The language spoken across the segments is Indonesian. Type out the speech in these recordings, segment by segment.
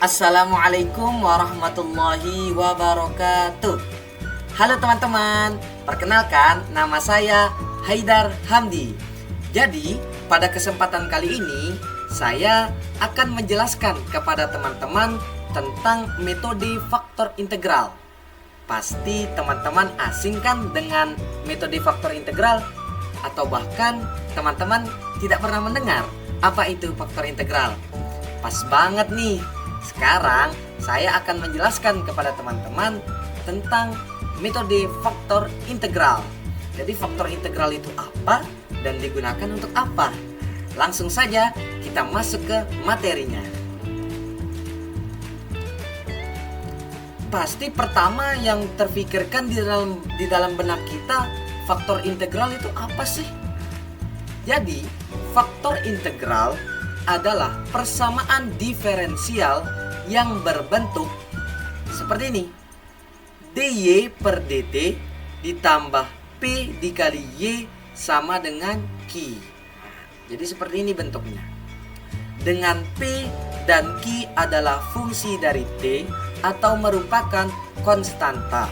Assalamualaikum warahmatullahi wabarakatuh. Halo teman-teman, perkenalkan nama saya Haidar Hamdi. Jadi pada kesempatan kali ini saya akan menjelaskan kepada teman-teman tentang metode faktor integral. Pasti teman-teman asing kan dengan metode faktor integral? Atau bahkan teman-teman tidak pernah mendengar apa itu faktor integral? Pas banget nih. Sekarang saya akan menjelaskan kepada teman-teman tentang metode faktor integral. Jadi faktor integral itu apa dan digunakan untuk apa? Langsung saja kita masuk ke materinya. Pasti pertama yang terfikirkan di dalam benak kita, faktor integral itu apa sih? Jadi faktor integral adalah persamaan diferensial yang berbentuk seperti ini. dy per dt ditambah p dikali y sama dengan q. Jadi seperti ini bentuknya. Dengan p dan q adalah fungsi dari t atau merupakan konstanta.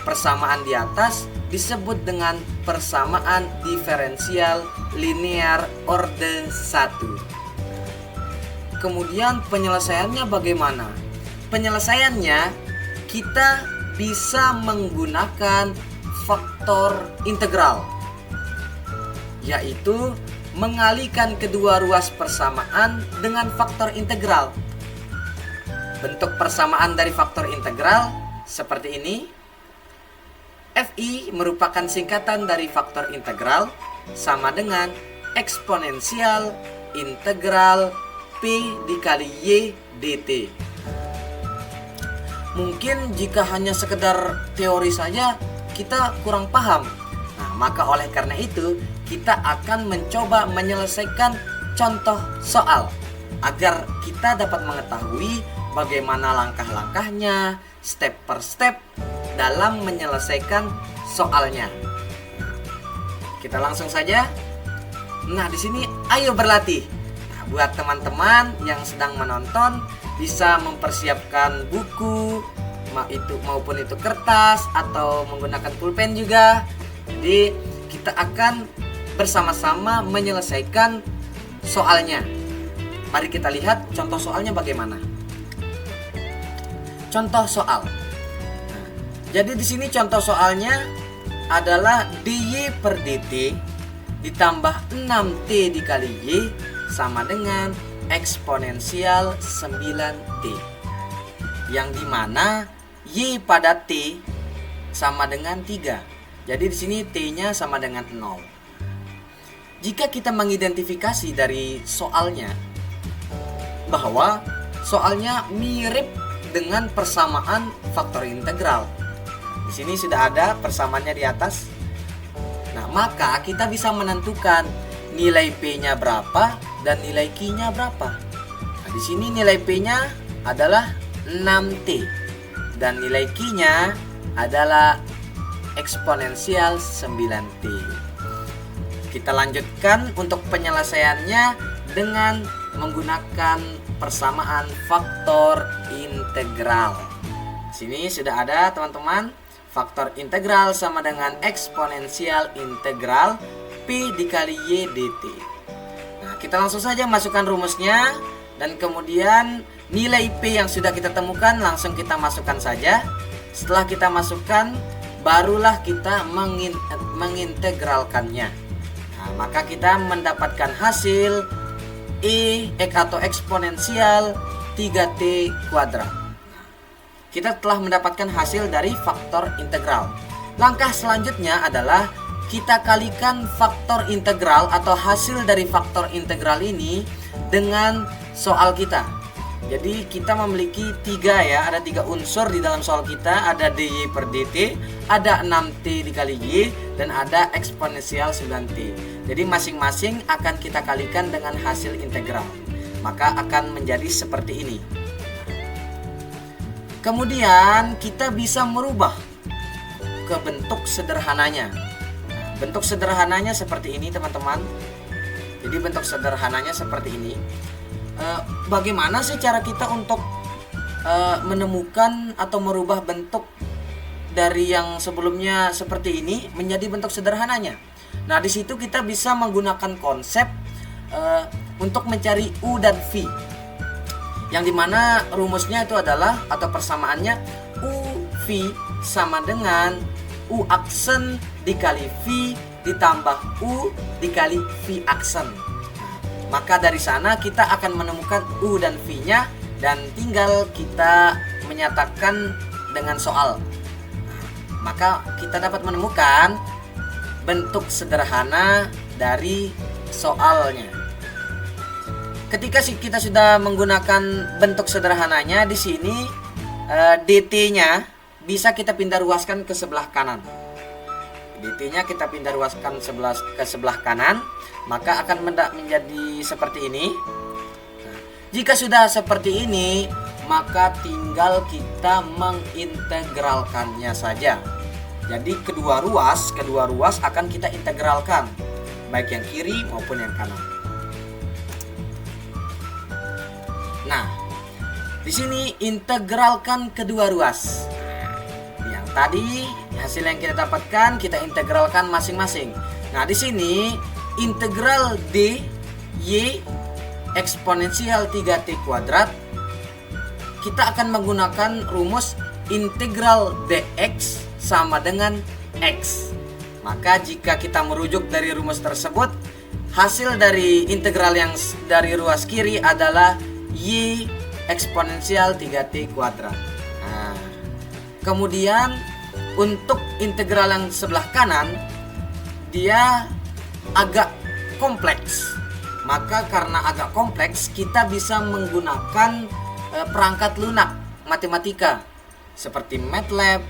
Persamaan di atas disebut dengan persamaan diferensial linear orde 1. Kemudian penyelesaiannya bagaimana? Penyelesaiannya kita bisa menggunakan faktor integral, yaitu mengalihkan kedua ruas persamaan dengan faktor integral. Bentuk persamaan dari faktor integral seperti ini. Fi merupakan singkatan dari faktor integral sama dengan eksponensial integral P dikali Y dt. Mungkin jika hanya sekedar teori saja kita kurang paham. Nah, maka oleh karena itu kita akan mencoba menyelesaikan contoh soal agar kita dapat mengetahui bagaimana langkah-langkahnya, step per step dalam menyelesaikan soalnya. Kita langsung saja. Nah, di sini ayo berlatih. Buat teman-teman yang sedang menonton bisa mempersiapkan buku maupun itu kertas atau menggunakan pulpen juga. Jadi kita akan bersama-sama menyelesaikan soalnya. Mari kita lihat contoh soalnya bagaimana. Contoh soal. Nah, jadi di sini contoh soalnya adalah dy per dt ditambah 6t dikali y sama dengan eksponensial 9t, yang dimana y pada t sama dengan 3. Jadi di sini t-nya sama dengan 0. Jika kita mengidentifikasi dari soalnya bahwa soalnya mirip dengan persamaan faktor integral. Di sini sudah ada persamaannya di atas. Nah, maka kita bisa menentukan nilai p-nya berapa dan nilai q-nya berapa. Nah, di sini nilai p-nya adalah 6t dan nilai q-nya adalah eksponensial 9t. Kita lanjutkan untuk penyelesaiannya dengan menggunakan persamaan faktor integral. Sini sudah ada teman-teman. Faktor integral sama dengan eksponensial integral P dikali Y dt. Nah, kita langsung saja masukkan rumusnya. Dan kemudian nilai P yang sudah kita temukan langsung kita masukkan saja. Setelah kita masukkan, barulah kita mengintegralkannya. Nah, maka kita mendapatkan hasil atau eksponensial 3t kuadrat. Kita telah mendapatkan hasil dari faktor integral. Langkah selanjutnya adalah kita kalikan faktor integral atau hasil dari faktor integral ini dengan soal kita. Jadi kita memiliki 3 unsur di dalam soal kita. Ada dy per dt, ada 6t dikali y, dan ada eksponensial 9t. Jadi masing-masing akan kita kalikan dengan hasil integral. Maka akan menjadi seperti ini. Kemudian kita bisa merubah ke bentuk sederhananya. Bentuk sederhananya seperti ini teman-teman. Jadi bentuk sederhananya seperti ini. Bagaimana sih cara kita untuk menemukan atau merubah bentuk dari yang sebelumnya seperti ini menjadi bentuk sederhananya. Nah, di situ kita bisa menggunakan konsep untuk mencari U dan V, yang dimana rumusnya itu adalah atau persamaannya U V sama dengan U aksen dikali V ditambah U dikali V aksen. Maka dari sana kita akan menemukan U dan V-nya dan tinggal kita menyatakan dengan soal. Maka kita dapat menemukan bentuk sederhana dari soalnya. Ketika kita sudah menggunakan bentuk sederhananya, di sini dt-nya bisa kita pindah ruaskan ke sebelah kanan. dt-nya kita pindah ruaskan ke sebelah kanan, maka akan menjadi seperti ini. Nah, jika sudah seperti ini, maka tinggal kita mengintegralkannya saja. Jadi kedua ruas akan kita integralkan, baik yang kiri maupun yang kanan. Nah, di sini integralkan kedua ruas. Yang tadi hasil yang kita dapatkan kita integralkan masing-masing. Nah, di sini integral d y eksponensial 3t kuadrat, kita akan menggunakan rumus integral dx sama dengan x. Maka jika kita merujuk dari rumus tersebut, hasil dari integral yang dari ruas kiri adalah y eksponensial 3t kuadrat. Nah, kemudian untuk integral yang sebelah kanan, dia agak kompleks. Maka karena agak kompleks, kita bisa menggunakan perangkat lunak matematika seperti MATLAB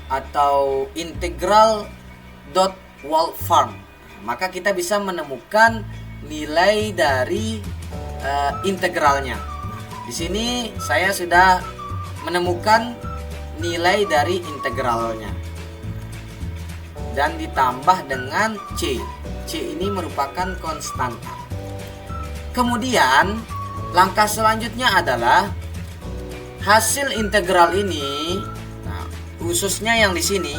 atau integral.wolfram. Maka kita bisa menemukan nilai dari integralnya. Di sini saya sudah menemukan nilai dari integralnya dan ditambah dengan C. C ini merupakan konstanta. Kemudian langkah selanjutnya adalah hasil integral ini, nah, khususnya yang di sini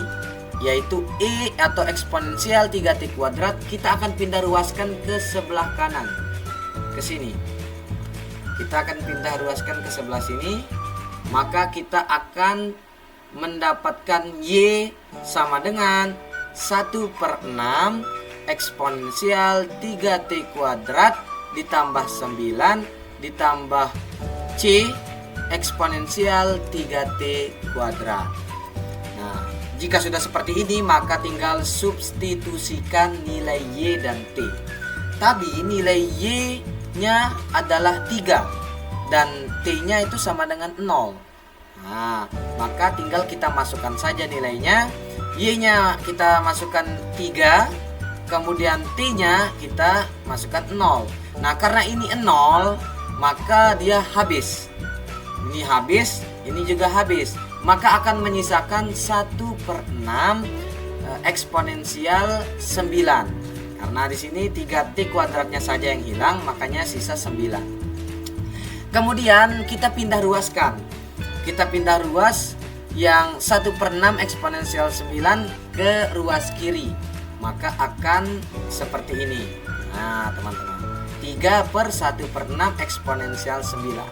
yaitu E atau eksponensial 3t kuadrat, kita akan pindah ruaskan ke sebelah kanan, ke sini. Kita akan pindah ruaskan ke sebelah sini, maka kita akan mendapatkan Y sama dengan 1/6 eksponensial 3t kuadrat ditambah 9 ditambah C eksponensial 3t kuadrat. Nah, jika sudah seperti ini, maka tinggal substitusikan nilai Y dan T. Tadi nilai Y-nya adalah 3 dan T-nya itu sama dengan 0. Nah, maka tinggal kita masukkan saja nilainya. Y-nya kita masukkan 3, kemudian T-nya kita masukkan 0. Nah, karena ini 0, maka dia habis. Ini habis, ini juga habis. Maka akan menyisakan 1/6 eksponensial 9. Karena di sini 3t kuadratnya saja yang hilang, makanya sisa 9. Kemudian kita pindah ruaskan. Kita pindah ruas yang 1/6 eksponensial 9 ke ruas kiri. Maka akan seperti ini. Nah, teman-teman, 3/1/6 eksponensial 9.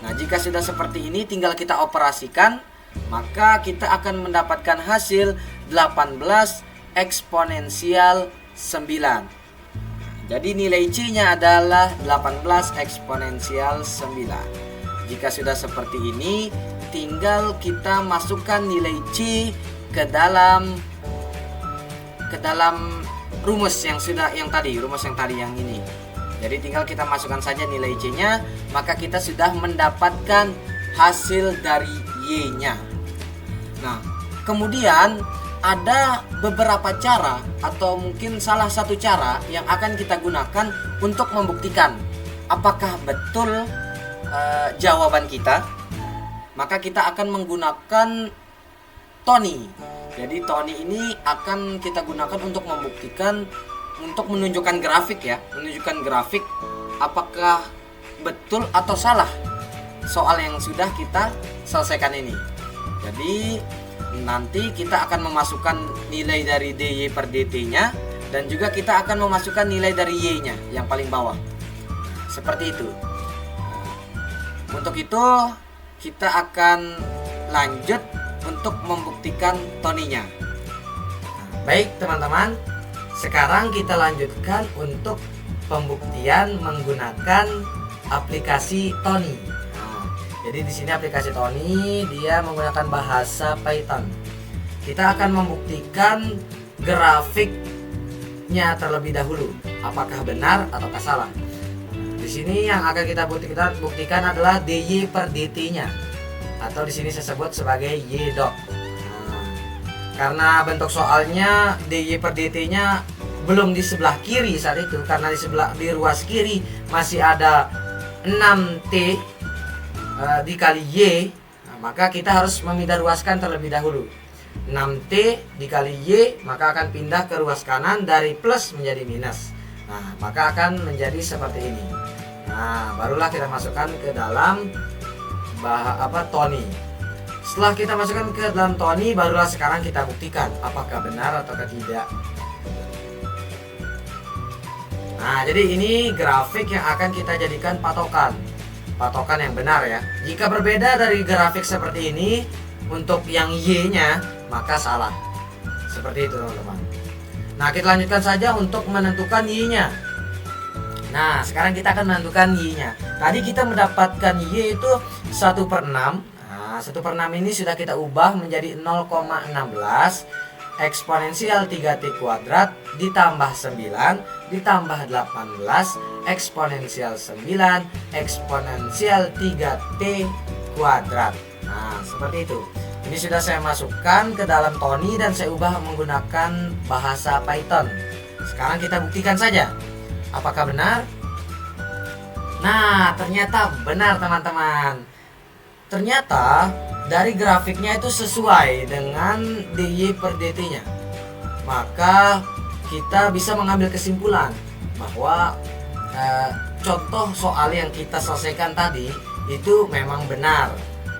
Nah, jika sudah seperti ini, tinggal kita operasikan, maka kita akan mendapatkan hasil 18 eksponensial 9. Jadi nilai C-nya adalah 18 eksponensial 9. Jika sudah seperti ini, tinggal kita masukkan nilai C ke dalam rumus yang tadi yang ini. Jadi tinggal kita masukkan saja nilai C-nya, maka kita sudah mendapatkan hasil dari Y-nya. Nah, kemudian ada beberapa cara atau mungkin salah satu cara yang akan kita gunakan untuk membuktikan apakah betul jawaban kita. Maka kita akan menggunakan Tony. Jadi Tony ini akan kita gunakan untuk membuktikan, untuk menunjukkan grafik ya, menunjukkan grafik apakah betul atau salah soal yang sudah kita selesaikan ini. Jadi nanti kita akan memasukkan nilai dari DY per DT-nya, dan juga kita akan memasukkan nilai dari Y-nya yang paling bawah. Seperti itu. Untuk itu kita akan lanjut untuk membuktikan toninya. Baik teman-teman, sekarang kita lanjutkan untuk pembuktian menggunakan aplikasi Tony. Jadi di sini aplikasi Tony dia menggunakan bahasa Python. Kita akan membuktikan grafiknya terlebih dahulu, apakah benar ataukah salah. Di sini yang akan kita buktikan adalah DY per DT-nya, atau di sini saya sebut sebagai Y dot. Karena bentuk soalnya DY per DT-nya belum di sebelah kiri saat itu, karena di ruas kiri masih ada 6T dikali Y, maka kita harus memindah ruaskan terlebih dahulu. 6T dikali Y maka akan pindah ke ruas kanan dari plus menjadi minus. Nah, maka akan menjadi seperti ini. Nah, barulah kita masukkan ke dalam Tony. Setelah kita masukkan ke dalam Tony, barulah sekarang kita buktikan apakah benar atau tidak. Nah, jadi ini grafik yang akan kita jadikan patokan yang benar ya. Jika berbeda dari grafik seperti ini untuk yang Y-nya, maka salah. Seperti itu teman-teman. Nah, kita lanjutkan saja untuk menentukan Y-nya. Nah, sekarang kita akan menentukan Y-nya. Tadi kita mendapatkan Y itu 1/6. Nah, 1/6 ini sudah kita ubah menjadi 0,16 eksponensial 3T kuadrat ditambah 9 ditambah 18 eksponensial 9 eksponensial 3T kuadrat. Nah, seperti itu. Ini sudah saya masukkan ke dalam Tony dan saya ubah menggunakan bahasa Python. Sekarang kita buktikan saja apakah benar. Nah, ternyata benar teman-teman. Ternyata dari grafiknya itu sesuai dengan DY per DT-nya. Maka kita bisa mengambil kesimpulan bahwa contoh soal yang kita selesaikan tadi itu memang benar,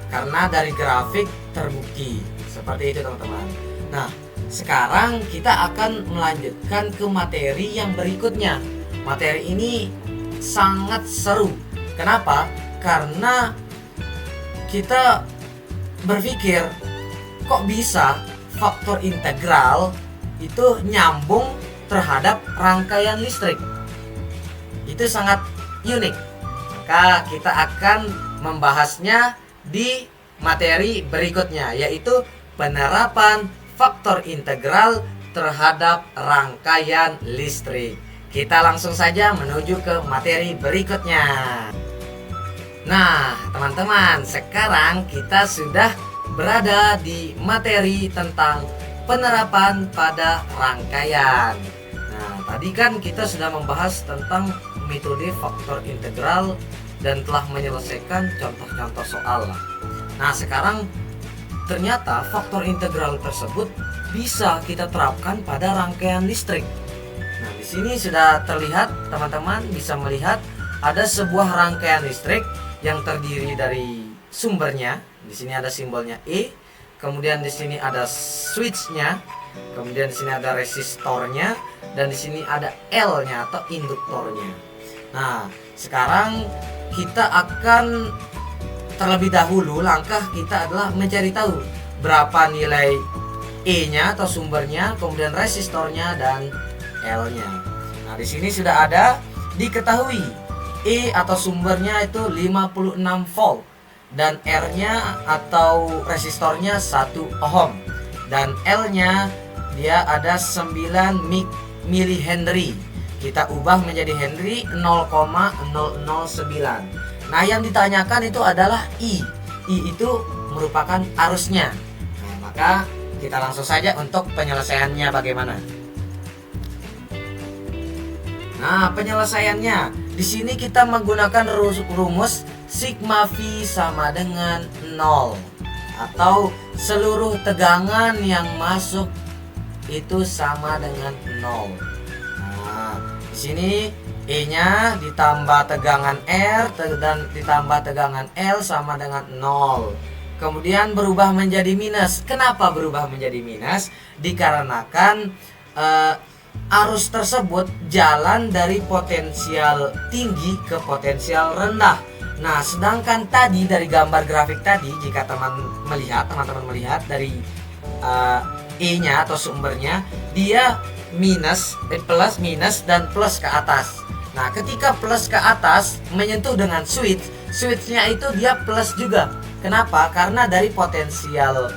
karena dari grafik terbukti. Seperti itu teman-teman. Nah, sekarang kita akan melanjutkan ke materi yang berikutnya. Materi ini sangat seru. Kenapa? Karena kita berpikir, kok bisa faktor integral itu nyambung terhadap rangkaian listrik. Itu sangat unik. Maka kita akan membahasnya di materi berikutnya, yaitu penerapan faktor integral terhadap rangkaian listrik. Kita langsung saja menuju ke materi berikutnya. Nah, teman-teman, sekarang kita sudah berada di materi tentang penerapan pada rangkaian. Nah, tadi kan kita sudah membahas tentang metode faktor integral dan telah menyelesaikan contoh-contoh soal. Nah, sekarang ternyata faktor integral tersebut bisa kita terapkan pada rangkaian listrik. Nah, di sini sudah terlihat, teman-teman bisa melihat ada sebuah rangkaian listrik yang terdiri dari sumbernya. Di sini ada simbolnya E, kemudian di sini ada switchnya, kemudian di sini ada resistornya, dan di sini ada L-nya atau induktornya. Nah, sekarang kita akan terlebih dahulu, langkah kita adalah mencari tahu berapa nilai E-nya atau sumbernya, kemudian resistornya dan L-nya. Nah, di sini sudah ada diketahui E atau sumbernya itu 56 volt dan R-nya atau resistornya 1 ohm dan L-nya dia ada 9 mH. Kita ubah menjadi Henry 0,009. Nah, yang ditanyakan itu adalah I. I itu merupakan arusnya. Nah, maka kita langsung saja untuk penyelesaiannya bagaimana. Nah, penyelesaiannya di sini kita menggunakan rumus sigma V sama dengan 0 atau seluruh tegangan yang masuk itu sama dengan 0. Nah, di sini E-nya ditambah tegangan R dan ditambah tegangan L sama dengan 0. Kemudian berubah menjadi minus. Kenapa berubah menjadi minus? Dikarenakan arus tersebut jalan dari potensial tinggi ke potensial rendah. Nah, sedangkan tadi dari gambar grafik tadi, jika teman-teman melihat dari E-nya atau sumbernya, dia plus minus dan plus ke atas. Nah, ketika plus ke atas menyentuh dengan switchnya itu dia plus juga. Kenapa? Karena dari potensial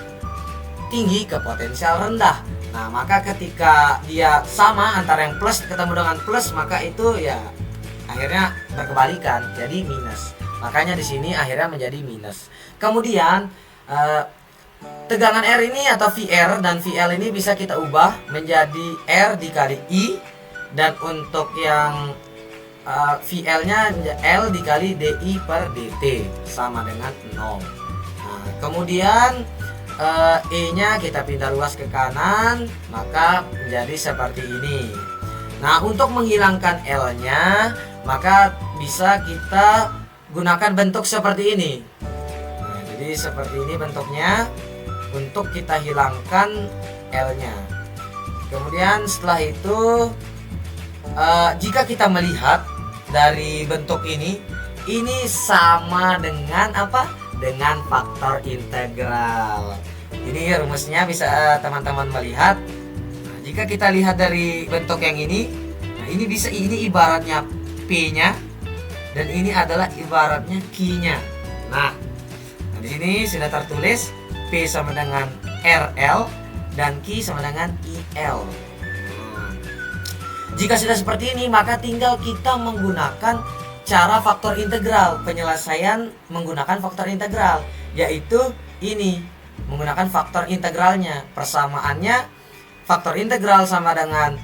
tinggi ke potensial rendah. Nah, maka ketika dia sama antara yang plus ketemu dengan plus, maka itu ya akhirnya berkebalikan, jadi minus. Makanya di sini akhirnya menjadi minus. Kemudian tegangan R ini atau VR dan VL ini bisa kita ubah menjadi R dikali I, dan untuk yang VL-nya L dikali DI per DT sama dengan 0. Nah, kemudian E-nya kita pindah ruas ke kanan, maka menjadi seperti ini. Nah, untuk menghilangkan L-nya, maka bisa kita gunakan bentuk seperti ini. Nah, jadi seperti ini bentuknya untuk kita hilangkan L-nya. Kemudian setelah itu jika kita melihat dari bentuk ini sama dengan apa? Dengan faktor integral. Ini rumusnya bisa teman-teman melihat. Nah, jika kita lihat dari bentuk yang ini, nah ini ibaratnya P-nya dan ini adalah ibaratnya Q-nya. Nah, di sini sudah tertulis P sama dengan RL dan Q sama dengan IL. Jika sudah seperti ini, maka tinggal kita menggunakan cara faktor integral, penyelesaian menggunakan faktor integral, yaitu ini, menggunakan faktor integralnya. Persamaannya faktor integral sama dengan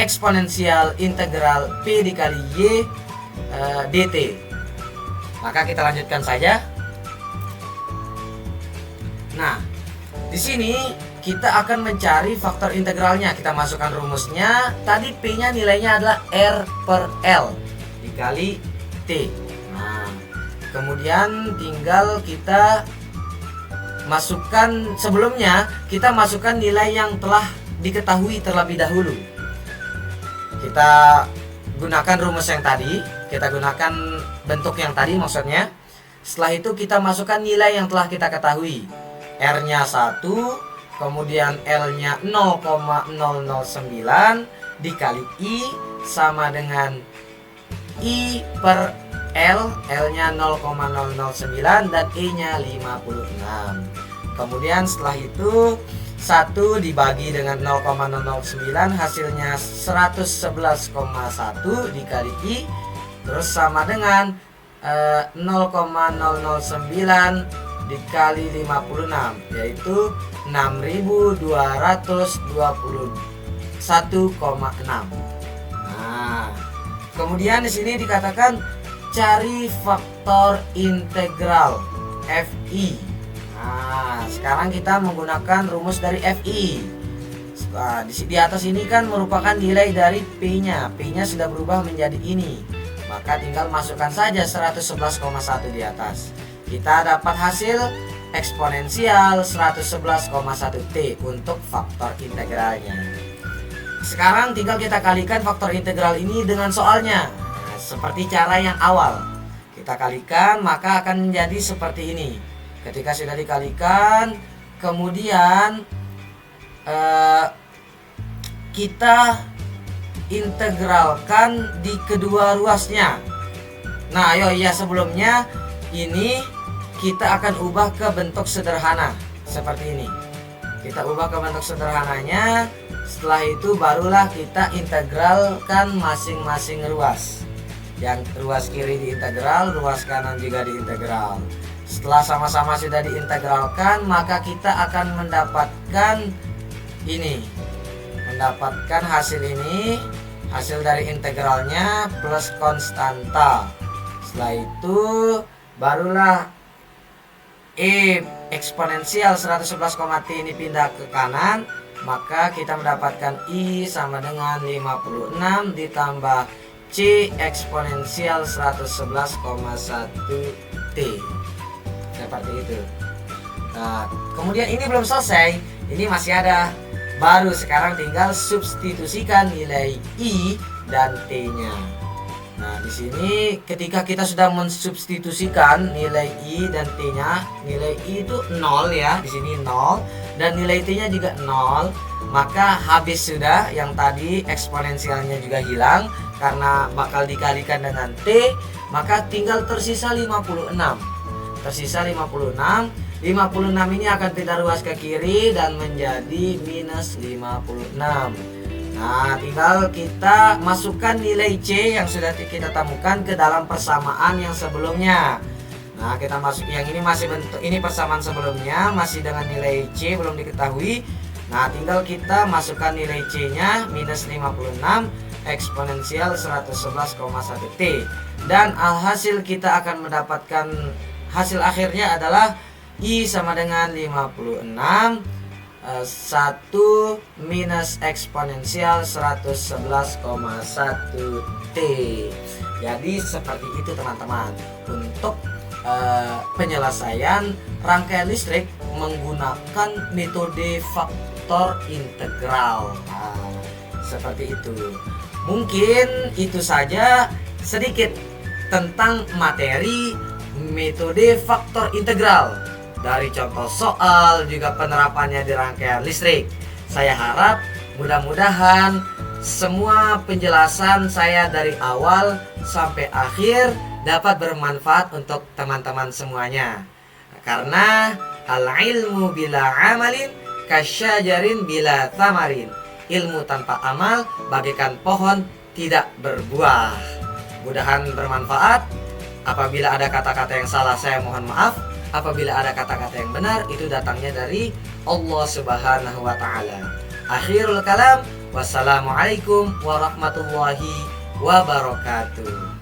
eksponensial integral P dikali Y dt. Maka kita lanjutkan saja. Nah, di sini kita akan mencari faktor integralnya. Kita masukkan rumusnya. Tadi P-nya nilainya adalah R per L dikali T. Nah, kemudian tinggal kita masukkan, sebelumnya kita masukkan nilai yang telah diketahui terlebih dahulu. Kita gunakan rumus yang tadi, kita gunakan bentuk yang tadi maksudnya. Setelah itu kita masukkan nilai yang telah kita ketahui. R-nya 1, kemudian L-nya 0,009 dikali I sama dengan I per L, L-nya 0,009 dan E-nya 56. Kemudian setelah itu 1 dibagi dengan 0,009 hasilnya 111,1 dikali I terus sama dengan 0,009 dikali 56, yaitu 6.221,6. Nah, kemudian di sini dikatakan cari faktor integral FI. Nah, sekarang kita menggunakan rumus dari FI. Nah, di atas ini kan merupakan nilai dari P-nya. P-nya sudah berubah menjadi ini. Maka tinggal masukkan saja 111,1 di atas. Kita dapat hasil eksponensial 111,1 T untuk faktor integralnya. Sekarang tinggal kita kalikan faktor integral ini dengan soalnya. Nah, seperti cara yang awal. Kita kalikan maka akan menjadi seperti ini. Ketika sudah dikalikan, kemudian kita integralkan di kedua ruasnya. Nah, sebelumnya ini kita akan ubah ke bentuk sederhana seperti ini. Kita ubah ke bentuk sederhananya. Setelah itu barulah kita integralkan masing-masing ruas. Yang ruas kiri diintegral, ruas kanan juga diintegral. Setelah sama-sama sudah diintegralkan, maka kita akan mendapatkan ini. Mendapatkan hasil ini, hasil dari integralnya plus konstanta. Setelah itu barulah E eksponensial 111,T ini pindah ke kanan, maka kita mendapatkan I sama dengan 56 ditambah C eksponensial 111,1 T. Seperti itu. Nah, kemudian ini belum selesai. Ini masih ada. Baru sekarang tinggal substitusikan nilai I dan T-nya. Nah, di sini ketika kita sudah mensubstitusikan nilai I dan T-nya, nilai I itu 0 ya, di sini 0 dan nilai T-nya juga 0, maka habis sudah yang tadi eksponensialnya juga hilang karena bakal dikalikan dengan T, maka tinggal tersisa 56. Tersisa 56. 56 ini akan kita ruas ke kiri dan menjadi minus 56. Nah, tinggal kita masukkan nilai C yang sudah kita temukan ke dalam persamaan yang sebelumnya. Nah, kita masuk yang ini masih bentuk ini persamaan sebelumnya masih dengan nilai C belum diketahui. Nah, tinggal kita masukkan nilai C-nya minus 56 eksponensial 111,1 T. Dan alhasil kita akan mendapatkan hasil akhirnya adalah I sama dengan 56 1 minus eksponensial 111,1 T. Jadi seperti itu teman-teman untuk penyelesaian rangkaian listrik menggunakan metode faktor integral. Nah, seperti itu. Mungkin itu saja sedikit tentang materi metode faktor integral. Dari contoh soal juga penerapannya di rangkaian listrik. Saya harap mudah-mudahan semua penjelasan saya dari awal sampai akhir dapat bermanfaat untuk teman-teman semuanya. Karena al-ilmu bila amalin kasyajarin bila thamarin. Ilmu tanpa amal bagaikan pohon tidak berbuah. Mudahan bermanfaat. Apabila ada kata-kata yang salah saya mohon maaf. Apabila ada kata-kata yang benar itu datangnya dari Allah Subhanahu wa taala. Akhirul kalam, wassalamualaikum warahmatullahi wabarakatuh.